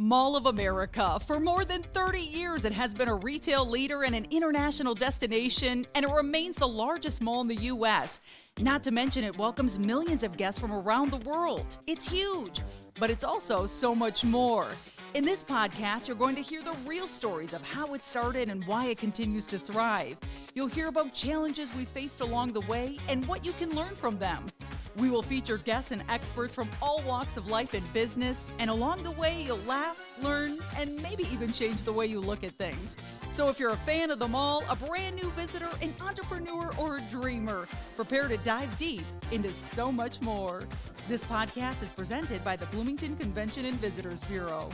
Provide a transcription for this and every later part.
Mall of America. For more than 30 years, it has been a retail leader and an international destination, and it remains the largest mall in the U.S. Not to mention, it welcomes millions of guests from around the world. It's huge, but it's also so much more. In this podcast, you're going to hear the real stories of how it started and why it continues to thrive. You'll hear about challenges we faced along the way and what you can learn from them. We will feature guests and experts from all walks of life and business, and along the way, you'll laugh, learn, and maybe even change the way you look at things. So if you're a fan of the mall, a brand new visitor, an entrepreneur, or a dreamer, prepare to dive deep into so much more. This podcast is presented by the Bloomington Convention and Visitors Bureau.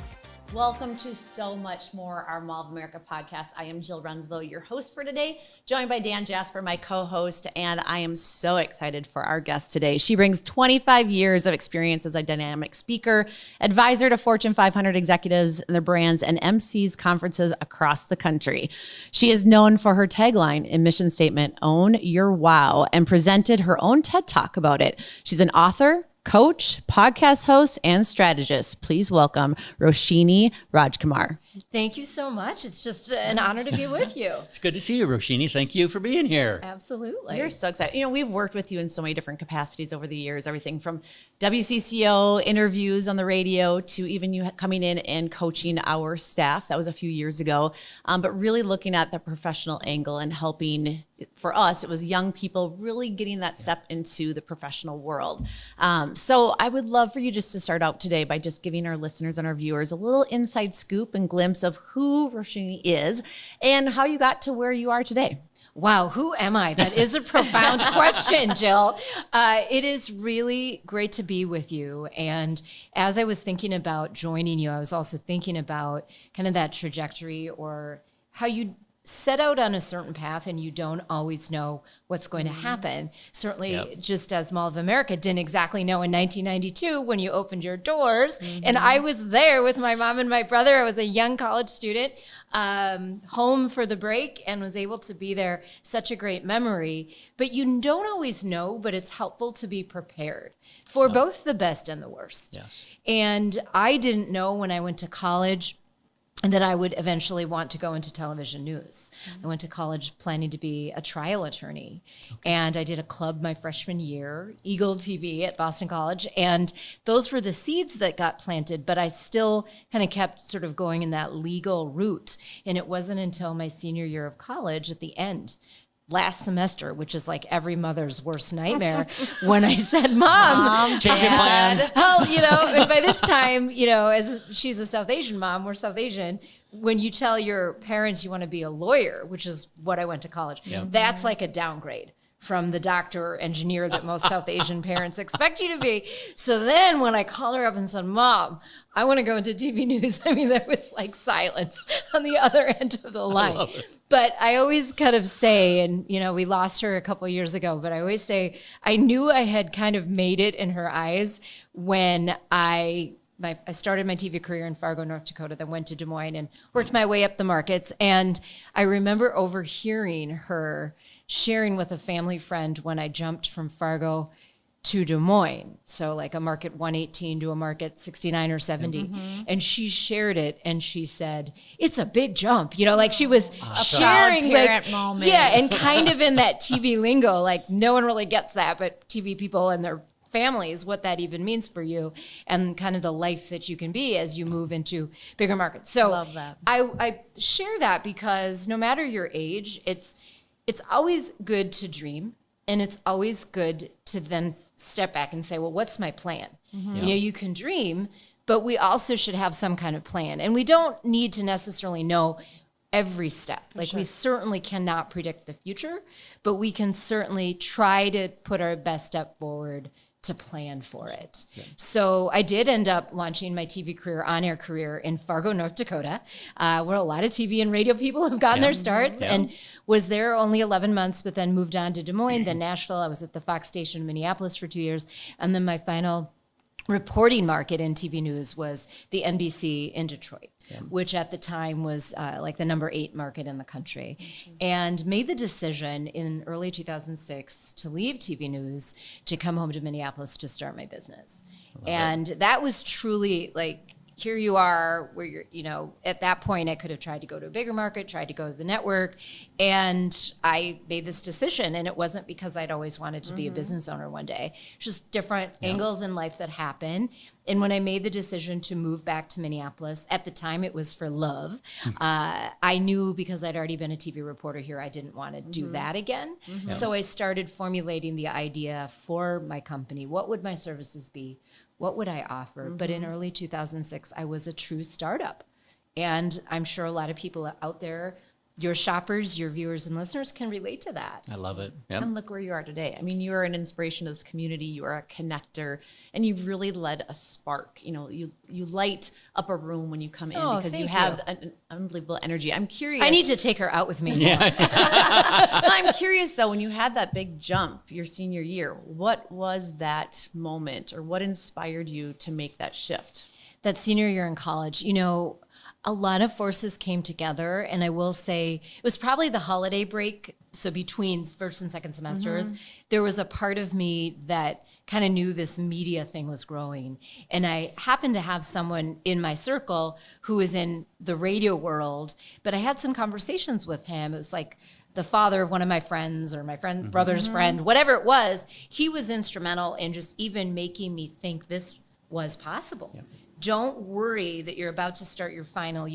Welcome to So Much More, our Mall of America podcast. I am Jill Renslow, your host for today, joined by Dan Jasper, my co-host, and I am so excited for our guest today. She brings 25 years of experience as a dynamic speaker, advisor to Fortune 500 executives and their brands, and MCs conferences across the country. She is known for her tagline and mission statement, Own Your Wow, and presented her own TED Talk about it. She's an author, coach, podcast host, and strategist. Please welcome Roshini Rajkumar. Thank you so much. It's just an honor to be with you. It's good to see you, Roshini. Thank you for being here. Absolutely. You're so excited. You know, we've worked with you in so many different capacities over the years, everything from WCCO interviews on the radio to even you coming in and coaching our staff. That was a few years ago. But really looking at the professional angle and helping, for us, it was young people really getting that step into the professional world. So I would love for you just to start out today by just giving our listeners and our viewers a little inside scoop and glimpse of who Roshini is and how you got to where you are today. Wow, who am I? That is a profound question, Jill. It is really great to be with you. And as I was thinking about joining you, I was also thinking about kind of that trajectory or how you set out on a certain path and you don't always know what's going to happen. Certainly, just as Mall of America didn't exactly know in 1992 when you opened your doors. And I was there with my mom and my brother. I was a young college student, home for the break, and was able to be there. Such a great memory. But you don't always know, but it's helpful to be prepared for both the best and the worst. Yes. And I didn't know when I went to college and that I would eventually want to go into television news. I went to college planning to be a trial attorney. And I did a club my freshman year, Eagle TV at Boston College. And those were the seeds that got planted, but I still kind of kept sort of going in that legal route. And it wasn't until my senior year of college at the end, last semester, which is like every mother's worst nightmare, when I said, Mom, change your plans. Well, you know, and by this time, you know, as she's a South Asian mom, we're South Asian. When you tell your parents you want to be a lawyer, which is what I went to college, that's like a downgrade from the doctor or engineer that most South Asian parents expect you to be. So then when I called her up and said, Mom, I want to go into TV news, I mean, there was like silence on the other end of the line. But I always kind of say, and you know, we lost her a couple of years ago, but I always say, I knew I had kind of made it in her eyes when I started my TV career in Fargo, North Dakota, then went to Des Moines and worked my way up the markets. And I remember overhearing her sharing with a family friend when I jumped from Fargo to Des Moines. So like a market 118 to a market 69 or 70. And she shared it and she said, it's a big jump. You know, like she was sharing like, moment. yeah, and kind of in that TV lingo, like no one really gets that, but TV people and their families, what that even means for you and kind of the life that you can be as you move into bigger markets. So love that. I share that because no matter your age, it's always good to dream, and it's always good to then step back and say, well, what's my plan? You know, you can dream, but we also should have some kind of plan. And we don't need to necessarily know every step. Like we certainly cannot predict the future, but we can certainly try to put our best step forward to plan for it. So I did end up launching my TV career, on-air career in Fargo, North Dakota, where a lot of TV and radio people have gotten their starts, and was there only 11 months, but then moved on to Des Moines, then Nashville. I was at the Fox station in Minneapolis for 2 years. And then my final reporting market in TV news was the NBC in Detroit, which at the time was like the number 8 market in the country, and made the decision in early 2006 to leave TV news to come home to Minneapolis to start my business. And that was truly like, here you are where you're, at that point I could have tried to go to a bigger market, tried to go to the network. And I made this decision, and it wasn't because I'd always wanted to be a business owner one day. Just different angles in life that happen. And when I made the decision to move back to Minneapolis, at the time it was for love. I knew because I'd already been a TV reporter here, I didn't want to do that again. So I started formulating the idea for my company. What would my services be? What would I offer? But in early 2006, I was a true startup. And I'm sure a lot of people out there, your shoppers, your viewers and listeners can relate to that. I love it. Yep. And look where you are today. I mean, you are an inspiration to this community. You are a connector, and you've really led a spark. You light up a room when you come in because you have an unbelievable energy. I'm curious. I need to take her out with me. Yeah. I'm curious though, when you had that big jump your senior year, what was that moment, or what inspired you to make that shift? That senior year in college, a lot of forces came together, and I will say it was probably the holiday break. So between first and second semesters, there was a part of me that kind of knew this media thing was growing. And I happened to have someone in my circle who was in the radio world, but I had some conversations with him. It was like the father of one of my friends, or my friend, brother's friend, whatever it was. He was instrumental in just even making me think this was possible. Yeah. Don't worry that you're about to start your final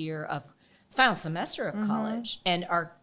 semester of college and are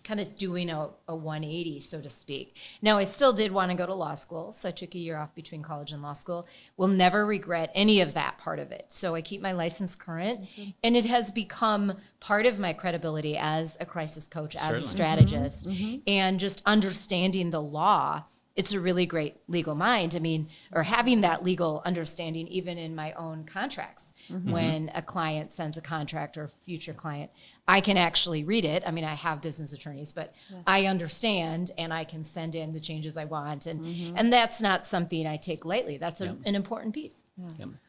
kind of doing a 180, so to speak. Now, I still did want to go to law school, so I took a year off between college and law school. Will never regret any of that part of it. So I keep my license current, and it has become part of my credibility as a crisis coach, as a strategist, and just understanding the law. It's a really great legal mind. I mean, or having that legal understanding even in my own contracts. When a client sends a contract, or a future client, I can actually read it. I mean, I have business attorneys, but I understand, and I can send in the changes I want. And that's not something I take lightly. That's an important piece.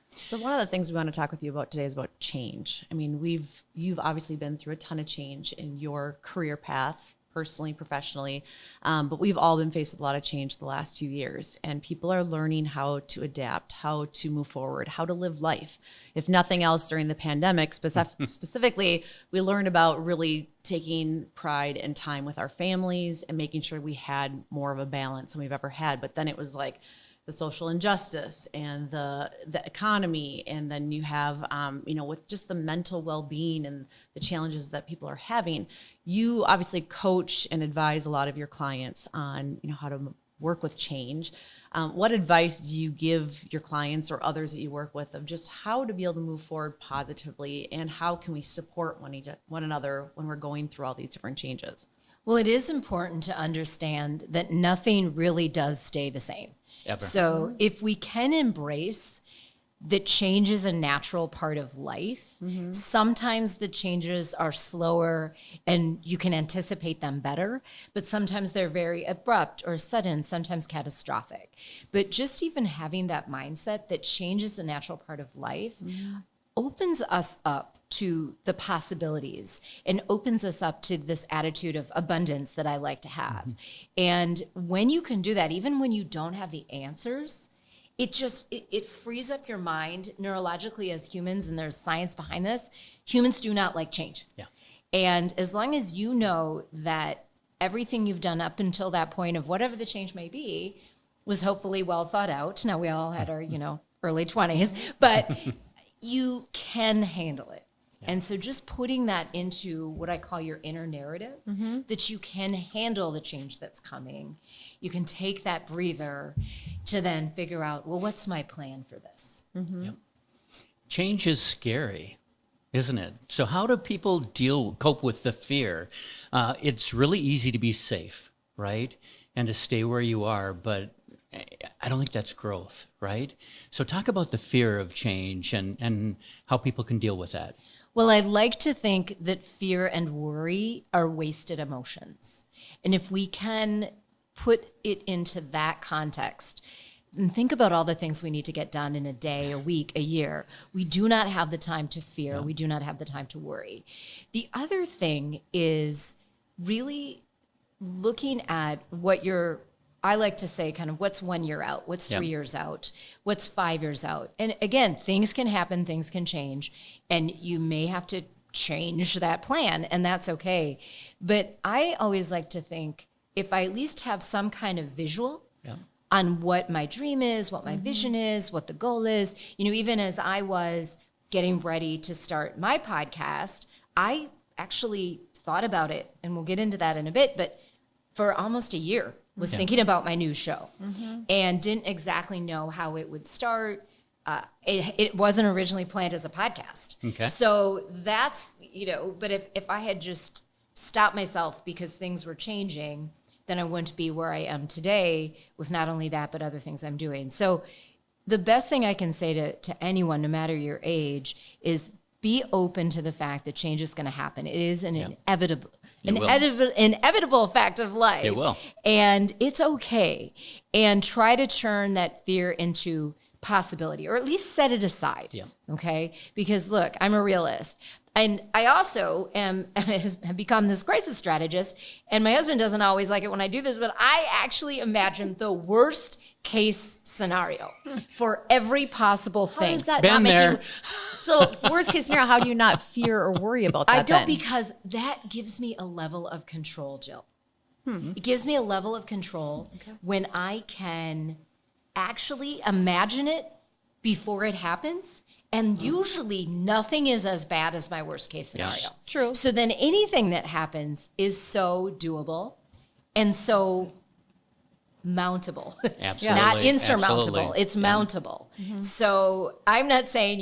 So one of the things we want to talk with you about today is about change. I mean, you've obviously been through a ton of change in your career path, personally, professionally, but we've all been faced with a lot of change the last few years, and people are learning how to adapt, how to move forward, how to live life. If nothing else, during the pandemic, specifically, we learned about really taking pride and time with our families and making sure we had more of a balance than we've ever had. But then it was like the social injustice and the economy, and then you have with just the mental well-being and the challenges that people are having. You obviously coach and advise a lot of your clients on how to work with change. What advice do you give your clients or others that you work with of just how to be able to move forward positively, and how can we support one another when we're going through all these different changes? Well, it is important to understand that nothing really does stay the same. Ever. So if we can embrace that change is a natural part of life, sometimes the changes are slower and you can anticipate them better, but sometimes they're very abrupt or sudden, sometimes catastrophic. But just even having that mindset that change is a natural part of life opens us up to the possibilities and opens us up to this attitude of abundance that I like to have. And when you can do that, even when you don't have the answers, it frees up your mind neurologically as humans, and there's science behind this. Humans do not like change. Yeah. And as long as you know that everything you've done up until that point of whatever the change may be was hopefully well thought out. Now, we all had our, early 20s, but you can handle it. Yeah. And so just putting that into what I call your inner narrative, that you can handle the change that's coming. You can take that breather to then figure out, well, what's my plan for this? Yep. Change is scary, isn't it? So how do people cope with the fear? It's really easy to be safe, right? And to stay where you are, but I don't think that's growth, right? So talk about the fear of change and how people can deal with that. Well, I'd like to think that fear and worry are wasted emotions. And if we can put it into that context and think about all the things we need to get done in a day, a week, a year, we do not have the time to fear. No. We do not have the time to worry. The other thing is really looking at what your I like to say kind of what's 1 year out, what's 3 years out, what's 5 years out. And again, things can happen, things can change, and you may have to change that plan, and that's okay. But I always like to think if I at least have some kind of visual on what my dream is, what my vision is, what the goal is, even as I was getting ready to start my podcast, I actually thought about it, and we'll get into that in a bit, but for almost a year was thinking about my new show and didn't exactly know how it would start. It wasn't originally planned as a podcast. Okay. So that's, but if I had just stopped myself because things were changing, then I wouldn't be where I am today with not only that, but other things I'm doing. So the best thing I can say to anyone, no matter your age, is be open to the fact that change is going to happen. It is an inevitable fact of life. It will. And it's okay. And try to turn that fear into possibility, or at least set it aside. Yeah. Okay? Because look, I'm a realist. And I also have become this crisis strategist, and my husband doesn't always like it when I do this, but I actually imagine the worst case scenario for every possible thing. How does that Been not make there. you? So worst case scenario, how do you not fear or worry about that? I don't, then? because that gives me a level of control, Jill. It gives me a level of control when I can actually imagine it before it happens. And usually nothing is as bad as my worst case scenario. Yes. True. So then anything that happens is so doable and so mountable. Absolutely. Not insurmountable. Absolutely. It's mountable. So I'm not saying,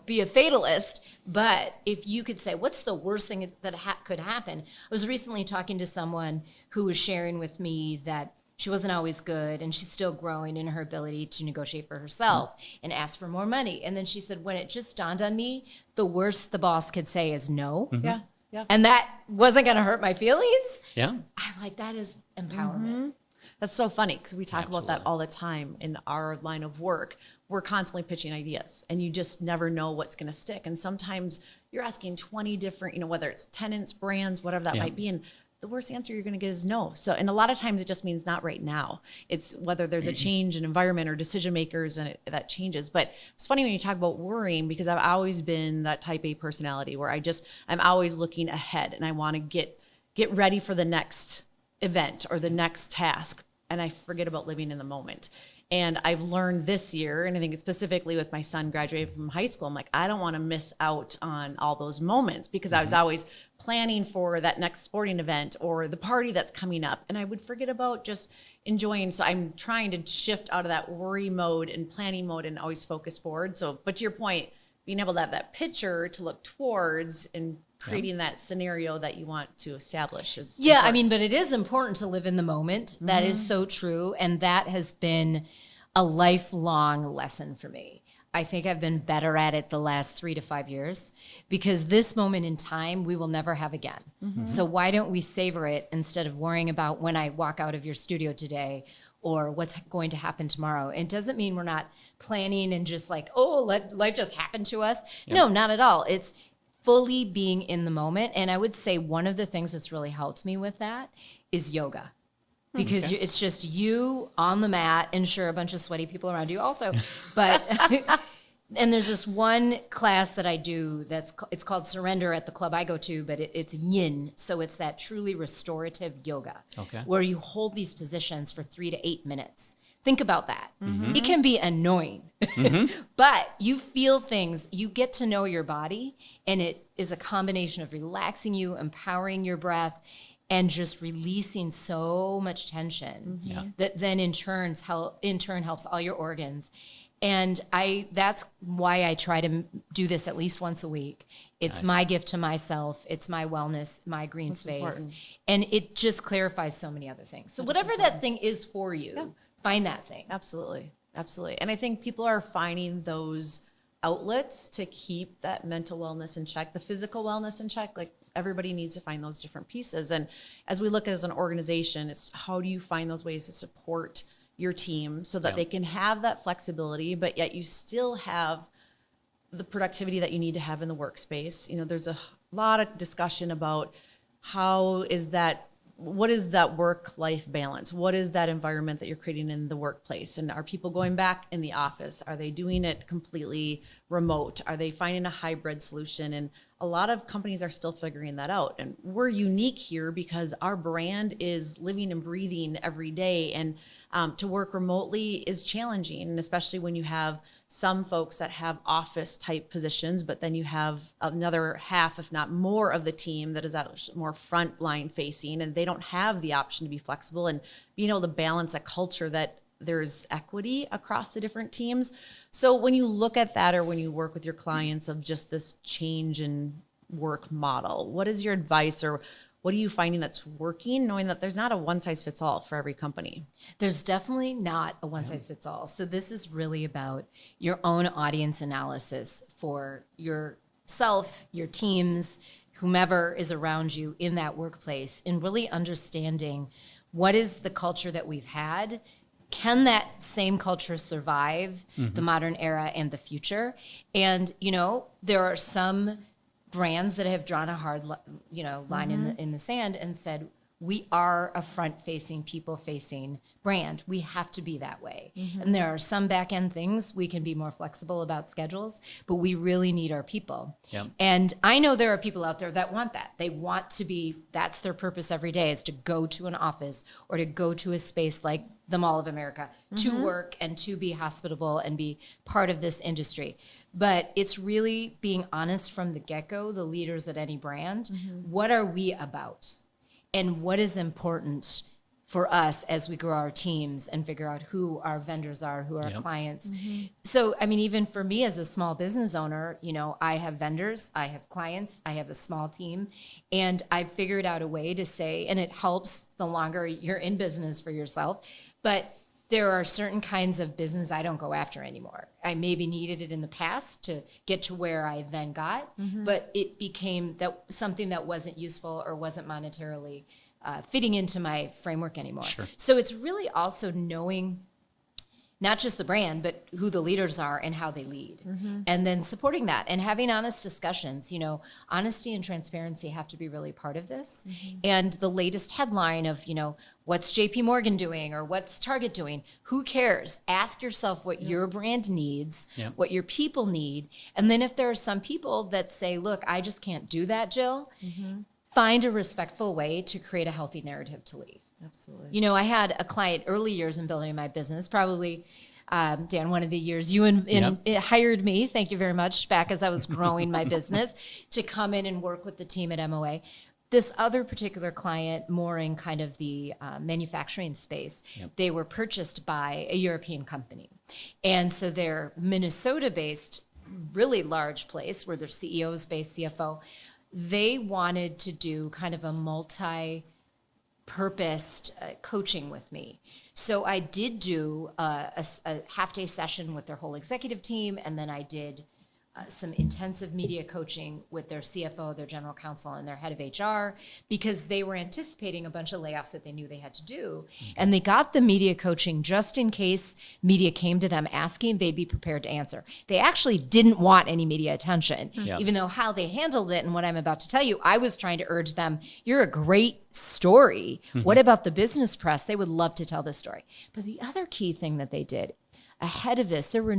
be a fatalist, but if you could say, what's the worst thing that could happen? I was recently talking to someone who was sharing with me that she wasn't always good, and she's still growing in her ability to negotiate for herself and ask for more money. And then she said, when it just dawned on me, the worst the boss could say is no. Yeah. And that wasn't going to hurt my feelings. Yeah. I'm like, that is empowerment. That's so funny because we talk about that Absolutely. all the time in our line of work. We're constantly pitching ideas, and you just never know what's going to stick. And sometimes you're asking 20 different, whether it's tenants, brands, whatever that might be. And the worst answer you're going to get is no. So, and a lot of times it just means not right now. It's whether there's a change in environment or decision makers, and that changes. But it's funny when you talk about worrying, because I've always been that type A personality where I'm always looking ahead, and I want to get ready for the next event or the next task. And I forget about living in the moment. And I've learned this year, and I think it's specifically with my son graduating from high school, I'm like, I don't want to miss out on all those moments, because I was always planning for that next sporting event or the party that's coming up. And I would forget about just enjoying. So I'm trying to shift out of that worry mode and planning mode and always focus forward. So, but to your point, being able to have that picture to look towards and creating that scenario that you want to establish is important. But it is important to live in the moment. That is so true. And that has been a lifelong lesson for me. I think I've been better at it the last 3 to 5 years, because this moment in time we will never have again. So why don't we savor it instead of worrying about when I walk out of your studio today or what's going to happen tomorrow? It doesn't mean we're not planning and just like, let life just happen to us. No, not at all. It's fully being in the moment. And I would say one of the things that's really helped me with that is yoga. Because it's just you on the mat, and sure, a bunch of sweaty people around you also. But and there's this one class that I do it's called Surrender at the club I go to, but it's yin. So it's that truly restorative yoga where you hold these positions for 3 to 8 minutes. Think about that. It can be annoying, but you feel things, you get to know your body, and it is a combination of relaxing you, empowering your breath, and just releasing so much tension that then in turn helps all your organs. And that's why I try to do this at least once a week. It's my gift to myself. It's my wellness, my green space. Important. And it just clarifies so many other things. So whatever that thing is for you, find that thing. Absolutely. Absolutely. And I think people are finding those outlets to keep that mental wellness in check, the physical wellness in check. Like, everybody needs to find those different pieces. And as we look as an organization, it's how do you find those ways to support your team so that they can have that flexibility, but yet you still have the productivity that you need to have in the workspace. There's a lot of discussion about how is that what is that work-life balance? What is that environment that you're creating in the workplace? And are people going back in the office? Are they doing it completely remote? Are they finding a hybrid solution? And a lot of companies are still figuring that out. And we're unique here because our brand is living and breathing every day. And to work remotely is challenging, and especially when you have some folks that have office type positions, but then you have another half, if not more, of the team that is more frontline facing, and they don't have the option to be flexible and being able to balance a culture that there's equity across the different teams. So when you look at that, or when you work with your clients of just this change in work model, what is your advice, or what are you finding that's working, knowing that there's not a one size fits all for every company? There's definitely not a one size fits all. So this is really about your own audience analysis for yourself, your teams, whomever is around you in that workplace, and really understanding what is the culture that we've had. Can that same culture survive the modern era and the future? And, there are some brands that have drawn a hard, line in the sand and said, we are a front-facing, people-facing brand. We have to be that way. And there are some back-end things we can be more flexible about schedules, but we really need our people. Yep. And I know there are people out there that want that. They want to be, that's their purpose every day, is to go to an office or to go to a space like the Mall of America to work and to be hospitable and be part of this industry. But it's really being honest from the get-go, the leaders at any brand. What are we about? And what is important for us as we grow our teams and figure out who our vendors are, who our clients. So, even for me as a small business owner, I have vendors, I have clients, I have a small team, and I've figured out a way to say, and it helps the longer you're in business for yourself, but there are certain kinds of business I don't go after anymore. I maybe needed it in the past to get to where I then got, but it became something that wasn't useful or wasn't monetarily fitting into my framework anymore. Sure. So it's really also knowing not just the brand, but who the leaders are and how they lead. And then supporting that and having honest discussions. Honesty and transparency have to be really part of this. And the latest headline of, what's JP Morgan doing or what's Target doing? Who cares? Ask yourself what your brand needs, what your people need. And then if there are some people that say, look, I just can't do that, Jill, find a respectful way to create a healthy narrative to leave. Absolutely. I had a client early years in building my business, probably, Dan, one of the years you hired me, thank you very much, back as I was growing my business, to come in and work with the team at MOA. This other particular client, more in kind of the manufacturing space, they were purchased by a European company. And so they're Minnesota-based, really large place where their CEO is based, CFO. They wanted to do kind of a multi-purposed coaching with me. So I did do a half-day session with their whole executive team, and then I did some intensive media coaching with their CFO, their general counsel, and their head of HR, because they were anticipating a bunch of layoffs that they knew they had to do. And they got the media coaching just in case media came to them asking, they'd be prepared to answer. They actually didn't want any media attention, even though how they handled it and what I'm about to tell you, I was trying to urge them, you're a great story. What about the business press? They would love to tell this story. But the other key thing that they did ahead of this, there was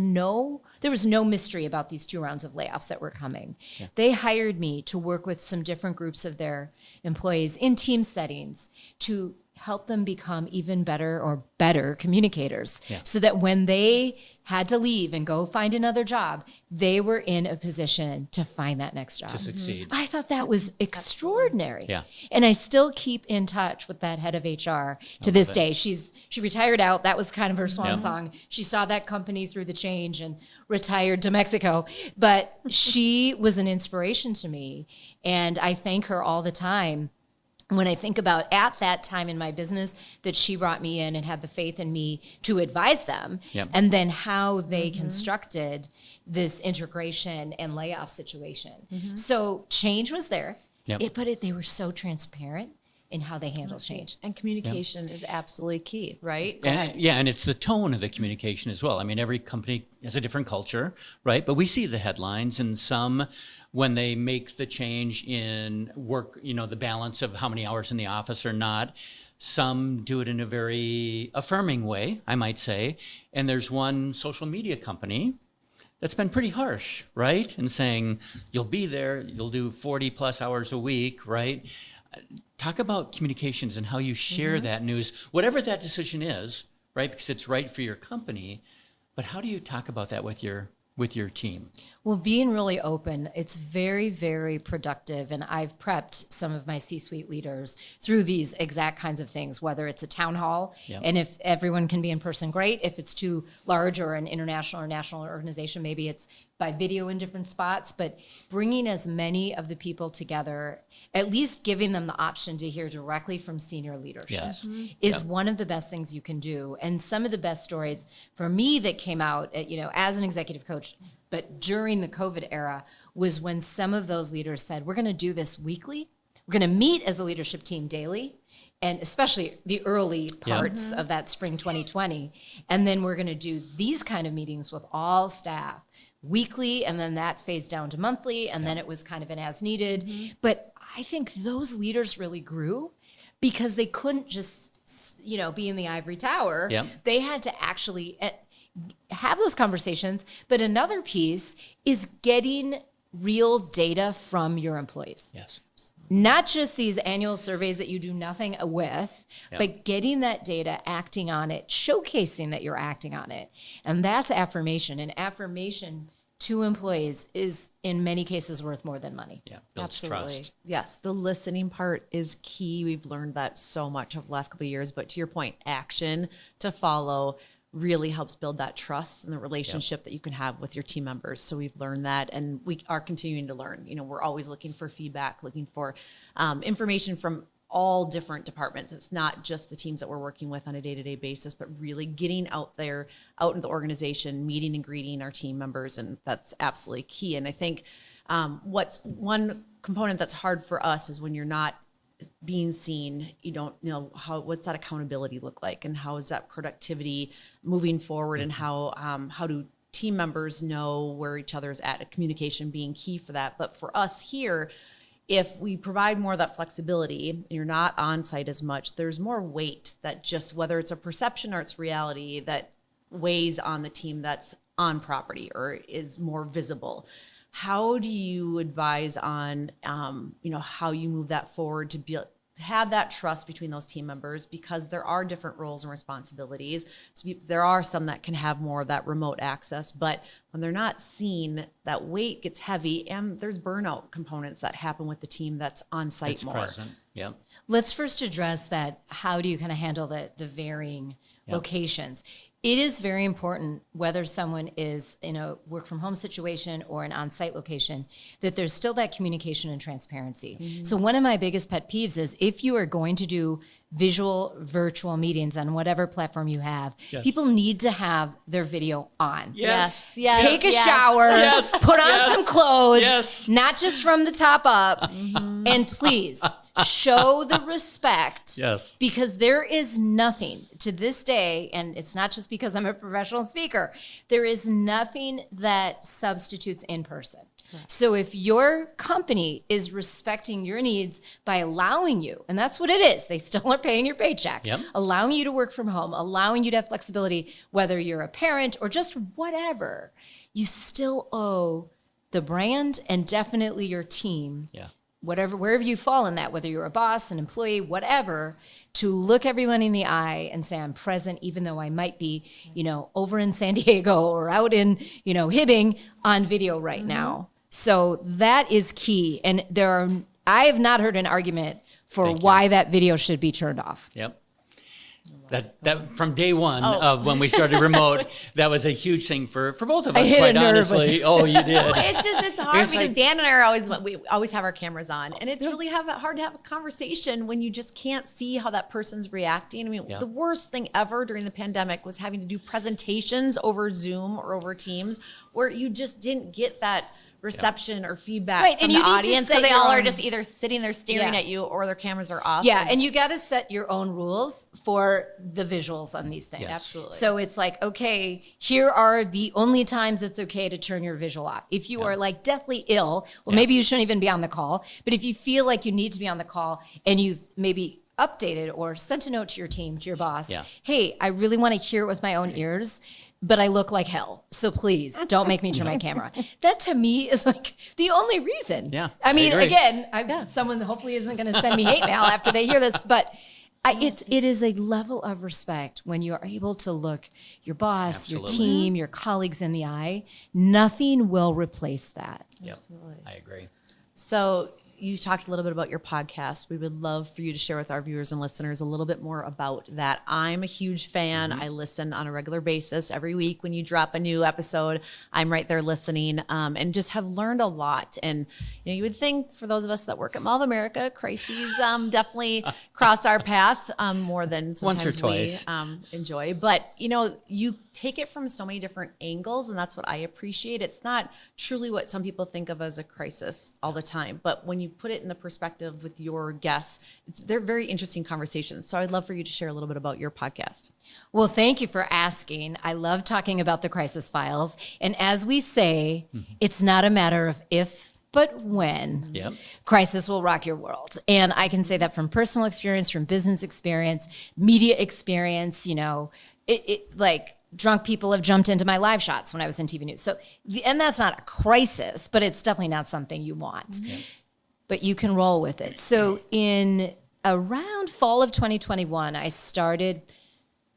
no mystery about these 2 rounds of layoffs that were coming. They hired me to work with some different groups of their employees in team settings to help them become even better communicators, so that when they had to leave and go find another job, they were in a position to find that next job. To succeed. I thought that was extraordinary. Yeah. And I still keep in touch with that head of HR to this day. She retired out. That was kind of her swan song. She saw that company through the change and retired to Mexico. But she was an inspiration to me. And I thank her all the time. When I think about at that time in my business that she brought me in and had the faith in me to advise them, and then how they constructed this integration and layoff situation. So change was there, but they were so transparent. in how they handle change. And communication is absolutely key, right? And it's the tone of the communication as well. I mean, every company has a different culture, right? But we see the headlines, and some, when they make the change in work, the balance of how many hours in the office or not, some do it in a very affirming way, I might say. And there's one social media company that's been pretty harsh, right? And saying, you'll be there, you'll do 40 plus hours a week, right? Talk about communications and how you share that news, whatever that decision is, right? Because it's right for your company. But how do you talk about that with your team? Well, being really open, it's very, very productive. And I've prepped some of my C-suite leaders through these exact kinds of things, whether it's a town hall, and if everyone can be in person, great. If it's too large or an international or national organization, maybe it's by video in different spots, but bringing as many of the people together, at least giving them the option to hear directly from senior leadership is one of the best things you can do. And some of the best stories for me that came out, as an executive coach, but during the COVID era, was when some of those leaders said, we're going to do this weekly. We're going to meet as a leadership team daily, and especially the early parts of that spring 2020. And then we're going to do these kind of meetings with all staff weekly, and then that phased down to monthly, and then it was kind of an as needed. But I think those leaders really grew because they couldn't just, be in the ivory tower. They had to actually have those conversations. But another piece is getting real data from your employees. Yes. Not just these annual surveys that you do nothing with, but getting that data, acting on it, showcasing that you're acting on it. And that's affirmation. And affirmation to employees is in many cases worth more than money. Yeah, builds trust. Yes, the listening part is key. We've learned that so much over the last couple of years. But to your point, action to follow really helps build that trust and the relationship that you can have with your team members. So we've learned that, and we are continuing to learn. We're always looking for feedback, looking for information from all different departments. It's not just the teams that we're working with on a day-to-day basis, but really getting out there, out in the organization, meeting and greeting our team members. And that's absolutely key. And I think what's one component that's hard for us is when you're not being seen, you don't know what's that accountability look like, and how is that productivity moving forward, and how do team members know where each other's at, communication being key for that. But for us here, if we provide more of that flexibility and you're not on site as much, there's more weight that just, whether it's a perception or it's reality, that weighs on the team that's on property or is more visible. How do you advise on, how you move that forward to have that trust between those team members? Because there are different roles and responsibilities. So there are some that can have more of that remote access, but when they're not seen, that weight gets heavy, and there's burnout components that happen with the team that's on site more. Present. Yeah. Let's first address that. How do you kind of handle the varying locations? It is very important, whether someone is in a work from home situation or an on-site location, that there's still that communication and transparency. So one of my biggest pet peeves is if you are going to do visual virtual meetings on whatever platform you have, people need to have their video on. Yes. Take a shower, put on some clothes, not just from the top up, and please show the respect. Because there is nothing to this day, and it's not just because I'm a professional speaker, there is nothing that substitutes in person. So if your company is respecting your needs by allowing you, and that's what it is, they still are paying your paycheck, allowing you to work from home, allowing you to have flexibility, whether you're a parent or just whatever, you still owe the brand and definitely your team, wherever you fall in that, whether you're a boss, an employee, whatever, to look everyone in the eye and say, I'm present, even though I might be, over in San Diego or out in, Hibbing on video right now. So that is key. And I have not heard an argument for why that video should be turned off. That from day one of when we started remote, that was a huge thing for both of us, hit quite a nerve honestly. Oh, you did. It's hard because Dan and I we always have our cameras on, and it's really hard to have a conversation when you just can't see how that person's reacting. I mean, the worst thing ever during the pandemic was having to do presentations over Zoom or over Teams where you just didn't get that reception or feedback Right, from and the you need to audience, set because they your all are own- just either sitting there staring Yeah. at you or their cameras are off. Yeah, and you got to set your own rules for the visuals on these things. Yes. Absolutely. So it's like, okay, here are the only times it's okay to turn your visual off. If you are like deathly ill, well, maybe you shouldn't even be on the call. But if you feel like you need to be on the call and you've maybe updated or sent a note to your team, to your boss, hey, I really want to hear it with my own ears, but I look like hell. So please don't make me turn my camera on. That to me is like the only reason. Yeah, I mean, agree. again, someone hopefully isn't going to send me hate mail after they hear this, but it is a level of respect when you are able to look your boss, your team, your colleagues in the eye. Nothing will replace that. Yep. I agree. So you talked a little bit about your podcast. We would love for you to share with our viewers and listeners a little bit more about that. I'm a huge fan. I listen on a regular basis every week when you drop a new episode. I'm right there listening, and just have learned a lot. And you would think for those of us that work at Mall of America, crises definitely cross our path more than sometimes Once or twice. we enjoy. But you take it from so many different angles, and that's what I appreciate. It's not truly what some people think of as a crisis all the time, but when you put it in the perspective with your guests, they're very interesting conversations. So I'd love for you to share a little bit about your podcast. Well, thank you for asking. I love talking about the crisis files. And as we say, it's not a matter of if, but when. Yep. Crisis will rock your world. And I can say that from personal experience, from business experience, media experience, like drunk people have jumped into my live shots when I was in TV news. So, and that's not a crisis, but it's definitely not something you want. But you can roll with it. So in around fall of 2021, I started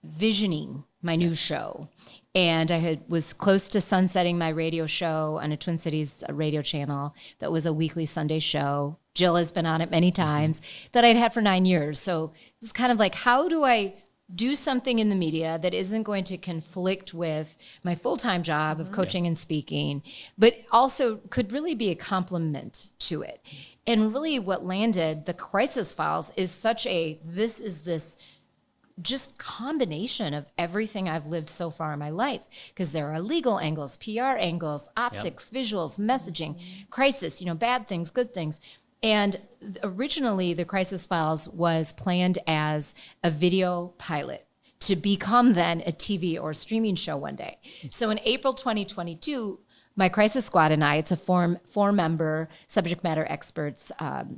visioning my new show. And I was close to sunsetting my radio show on a Twin Cities radio channel that was a weekly Sunday show. Jill has been on it many times, that I'd had for 9 years. So it was kind of like, how do I do something in the media that isn't going to conflict with my full-time job of coaching and speaking, but also could really be a complement to it. And really what landed the Crisis Files is this is this just combination of everything I've lived so far in my life, because there are legal angles, PR angles, optics, visuals, messaging, crisis, bad things, good things. And originally, the Crisis Files was planned as a video pilot to become then a TV or streaming show one day. So in April 2022, my Crisis Squad and I, it's a four-member subject matter experts,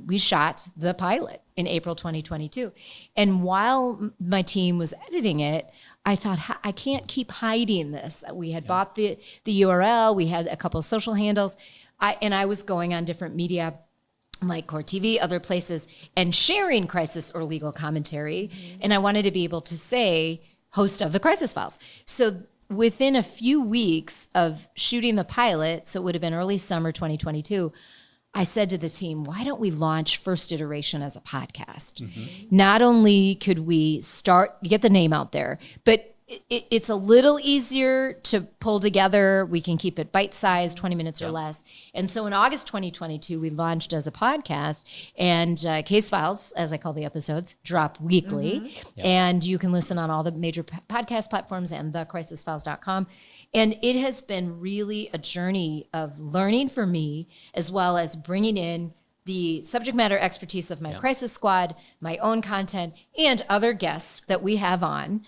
we shot the pilot in April 2022. And while my team was editing it, I thought, I can't keep hiding this. We had bought the URL, we had a couple of social handles, I was going on different media like Core TV, other places, and sharing crisis or legal commentary. And I wanted to be able to say, host of the Crisis Files. So within a few weeks of shooting the pilot, so it would have been early summer 2022, I said to the team, why don't we launch first iteration as a podcast? Not only could we get the name out there, but it's a little easier to pull together. We can keep it bite-sized, 20 minutes or less. And so in August 2022, we launched as a podcast, and Case Files, as I call the episodes, drop weekly. And you can listen on all the major podcast platforms and thecrisisfiles.com. And it has been really a journey of learning for me, as well as bringing in the subject matter expertise of my Crisis Squad, my own content, and other guests that we have on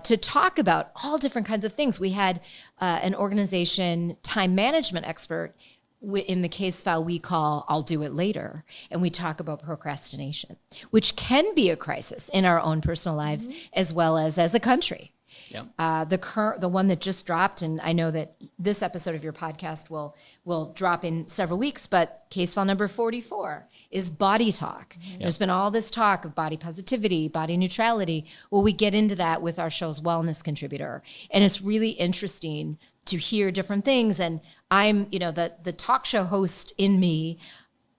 to talk about all different kinds of things. We had an organization time management expert in the case file we call I'll Do It Later. And we talk about procrastination, which can be a crisis in our own personal lives as well as a country. The one that just dropped, and I know that this episode of your podcast will drop in several weeks, but case file number 44 is body talk. There's been all this talk of body positivity, body neutrality. Well, we get into that with our show's wellness contributor, and it's really interesting to hear different things. And I'm, the talk show host in me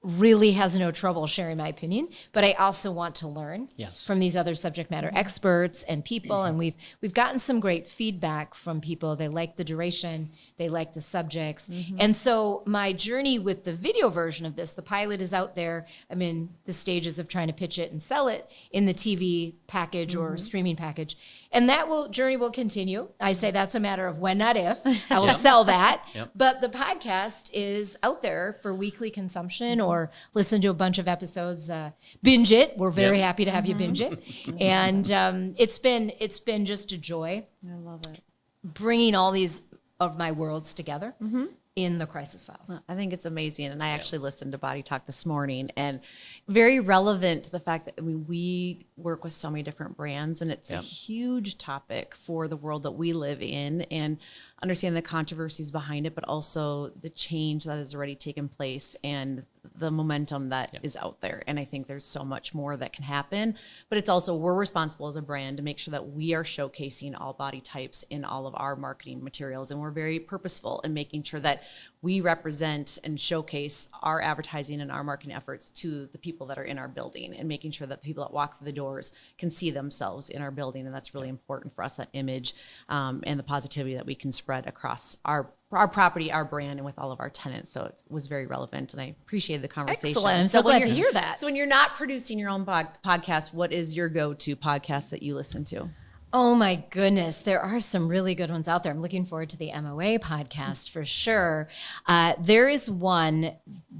really has no trouble sharing my opinion, but I also want to learn from these other subject matter experts and people. And we've gotten some great feedback from people. They like the duration, they like the subjects. And so my journey with the video version of this, the pilot is out there. I'm in the stages of trying to pitch it and sell it in the TV package or streaming package. And that journey will continue. I say that's a matter of when, not if. I will sell that. But the podcast is out there for weekly consumption or listen to a bunch of episodes. Binge it. We're very happy to have you binge it. And it's been just a joy. I love it. Bringing all these of my worlds together in the Crisis Files. Well, I think it's amazing. And I actually listened to Body Talk this morning, and very relevant to the fact that we work with so many different brands, and it's a huge topic for the world that we live in, and understand the controversies behind it, but also the change that has already taken place and the momentum that is out there. And I think there's so much more that can happen, but it's also, we're responsible as a brand to make sure that we are showcasing all body types in all of our marketing materials. And we're very purposeful in making sure that we represent and showcase our advertising and our marketing efforts to the people that are in our building, and making sure that the people that walk through the doors can see themselves in our building. And that's really important for us, that image and the positivity that we can spread across our property, our brand, and with all of our tenants. So it was very relevant, and I appreciated the conversation. Excellent. I'm so glad to hear that. So when you're not producing your own podcast, what is your go-to podcast that you listen to? Oh my goodness, there are some really good ones out there. I'm looking forward to the MOA podcast for sure. There is one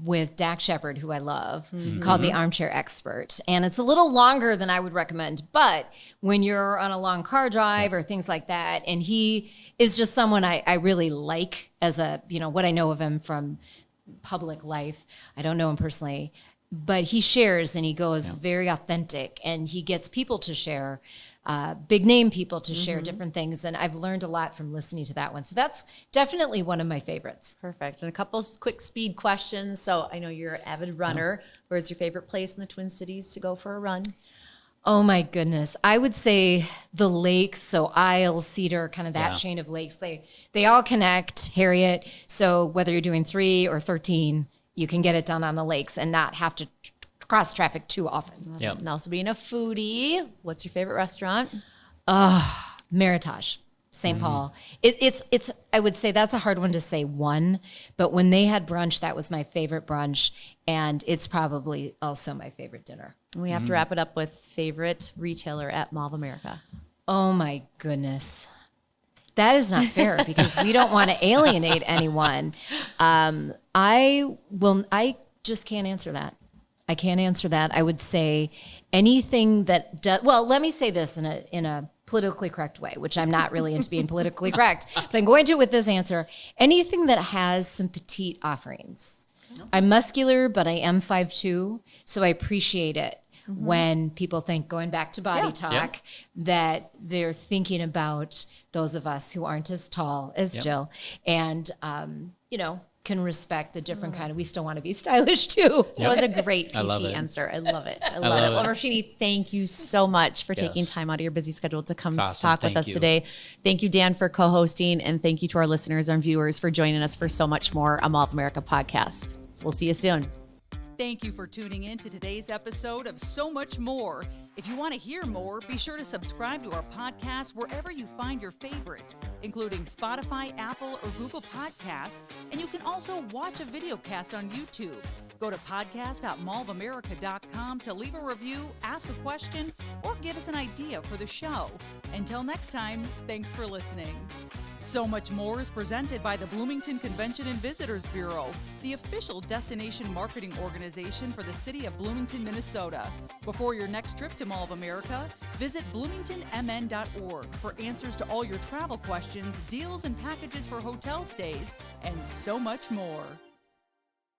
with Dak Shepard, who I love, called The Armchair Expert. And it's a little longer than I would recommend, but when you're on a long car drive or things like that, and he is just someone I really like as what I know of him from public life. I don't know him personally, but he shares, and he goes very authentic, and he gets people to share, big name people to share different things. And I've learned a lot from listening to that one. So that's definitely one of my favorites. Perfect. And a couple quick speed questions. So I know you're an avid runner. Where's your favorite place in the Twin Cities to go for a run? Oh my goodness. I would say the lakes. So Isles, Cedar, kind of that chain of lakes. They all connect, Harriet. So whether you're doing 3 or 13, you can get it done on the lakes and not have to cross traffic too often. And also being a foodie, what's your favorite restaurant? Meritage, St. Paul. It's I would say that's a hard one to say one, but when they had brunch, that was my favorite brunch, and it's probably also my favorite dinner. We have to wrap it up with favorite retailer at Mall of America. Oh my goodness. That is not fair because we don't want to alienate anyone. I just can't answer that. I can't answer that. I would say anything that well, let me say this in a politically correct way, which I'm not really into being politically correct, but I'm going to with this answer. Anything that has some petite offerings. I'm muscular, but I am 5'2", so I appreciate it when people think, going back to Body Talk, that they're thinking about those of us who aren't as tall as Jill, and can respect the different kind of, we still want to be stylish too. That was a great PC answer. I love it. I love it. Well, Roshini, thank you so much for taking time out of your busy schedule to come talk with us today. Thank you, Dan, for co-hosting, and thank you to our listeners and viewers for joining us for so much more on Mall of America podcast. So we'll see you soon. Thank you for tuning in to today's episode of So Much More. If you want to hear more, be sure to subscribe to our podcast wherever you find your favorites, including Spotify, Apple, or Google Podcasts. And you can also watch a video cast on YouTube. Go to podcast.mallofamerica.com to leave a review, ask a question, or give us an idea for the show. Until next time, thanks for listening. So Much More is presented by the Bloomington Convention and Visitors Bureau, the official destination marketing organization for the city of Bloomington, Minnesota. Before your next trip to Mall of America, visit bloomingtonmn.org for answers to all your travel questions, deals and packages for hotel stays, and so much more.